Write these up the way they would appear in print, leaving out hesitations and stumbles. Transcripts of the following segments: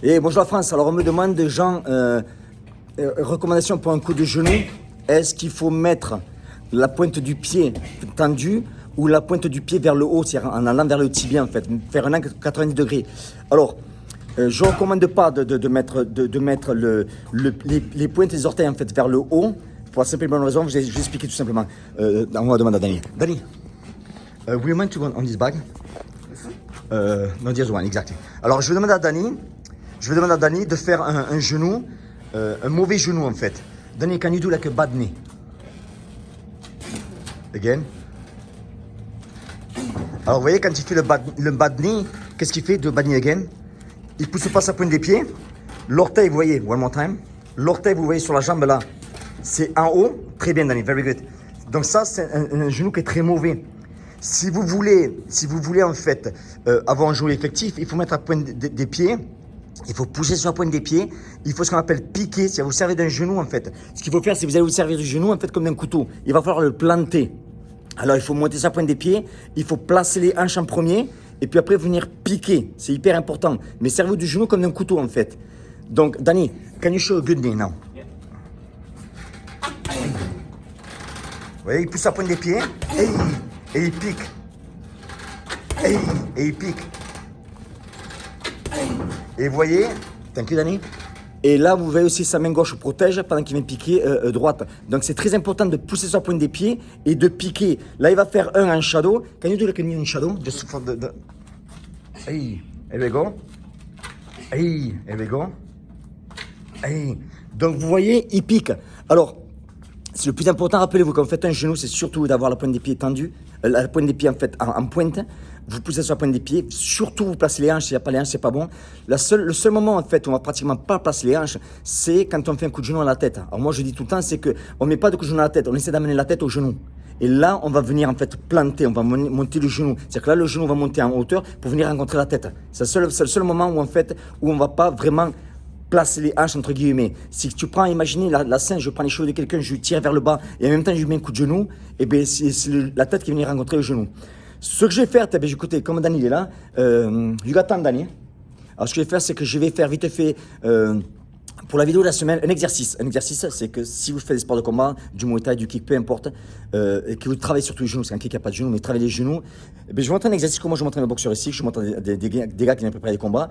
Et bonjour la France, alors on me demande des gens, recommandations pour un coup de genou, est-ce qu'il faut mettre la pointe du pied tendue ou la pointe du pied vers le haut, c'est-à-dire en allant vers le tibia en fait, faire un angle 90 degrés. Alors, je ne recommande pas de mettre les pointes des orteils en fait vers le haut, pour la simple et bonne raison, je vais expliquer tout simplement. On va demander à Danny. Danny, will you mind to go on this bag? No, the other one, exactly. Alors, je vais demander à Danny de faire un genou, un mauvais genou en fait. Danny, can you do like a bad knee? Again. Alors, vous voyez, quand il fait le bad knee, qu'est-ce qu'il fait de bad knee again? Il pousse pas sa pointe des pieds. L'orteil, vous voyez, one more time. L'orteil, vous voyez sur la jambe là, c'est en haut. Très bien, Danny, very good. Donc ça, c'est un genou qui est très mauvais. Si vous voulez en fait avoir un genou effectif, il faut mettre la pointe des pieds. Il faut pousser sur la pointe des pieds. Il faut ce qu'on appelle piquer. Si vous servez d'un genou en fait, ce qu'il faut faire, c'est que vous allez vous servir du genou en fait comme d'un couteau. Il va falloir le planter. Alors il faut monter sa pointe des pieds. Il faut placer les hanches en premier. Et puis après venir piquer. C'est hyper important. Mais servez-vous du genou comme d'un couteau en fait. Donc Danny, can you show a good knee now? Yeah. Vous voyez, il pousse sa pointe des pieds. Et il pique. Et il pique. Et vous voyez, thank you Danny. Et là, vous voyez aussi sa main gauche protège pendant qu'il vient piquer droite. Donc c'est très important de pousser sa pointe des pieds et de piquer. Là, il va faire un en shadow. Can you do like a knee in shadow? Just for the... Hey, here we go. Hey, here we go. Hey. Donc vous voyez, il pique. Alors, c'est le plus important, rappelez-vous, quand vous faites un genou, c'est surtout d'avoir la pointe des pieds tendue. La pointe des pieds en fait en pointe. Vous poussez sur la pointe des pieds, surtout vous placez les hanches, s'il n'y a pas les hanches, c'est pas bon. Le seul moment en fait où on va pratiquement pas placer les hanches, c'est quand on fait un coup de genou à la tête. Alors moi je dis tout le temps, c'est qu'on ne met pas de coup de genou à la tête, on essaie d'amener la tête au genou. Et là, on va venir en fait planter, on va monter le genou. C'est-à-dire que là, le genou va monter en hauteur pour venir rencontrer la tête. C'est le seul moment où en fait, où on va pas vraiment placer les hanches entre guillemets. Si tu prends, imaginez la scène, je prends les cheveux de quelqu'un, je lui tire vers le bas et en même temps je lui mets un coup de genou, et bien c'est la tête qui va venir rencontrer le genou. Ce que je vais faire, écoutez, comme Danny est là, you got time, Danny. Alors ce que je vais faire, c'est que je vais faire vite fait, pour la vidéo de la semaine, un exercice. Un exercice, c'est que si vous faites des sports de combat, du Muay Thai, du kick, peu importe, et que vous travaillez surtout les genoux, c'est un kick qui n'a pas de genoux, mais travaillez les genoux, je vais vous montrer un exercice comme moi je m'entraîne au boxeur ici, je vous montre des gars qui viennent préparer des combats.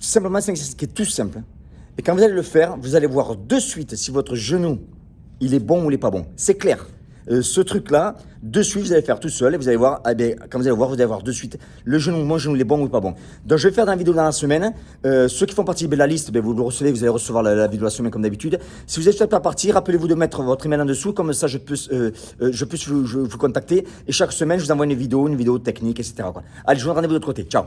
Simplement, c'est un exercice qui est tout simple. Et quand vous allez le faire, vous allez voir de suite si votre genou, il est bon ou il n'est pas bon. C'est clair. Ce truc-là, de suite, vous allez faire tout seul et vous allez voir, eh bien, quand vous allez voir de suite le genou, mon genou, il est bon ou pas bon. Donc, je vais faire dans la vidéo dans la semaine. Ceux qui font partie de la liste, vous le recevez, vous allez recevoir la vidéo de la semaine comme d'habitude. Si vous êtes pas partie, rappelez-vous de mettre votre email en dessous, comme ça je peux vous contacter. Et chaque semaine, je vous envoie une vidéo technique, etc. Allez, je vous donne rendez-vous de l'autre côté. Ciao.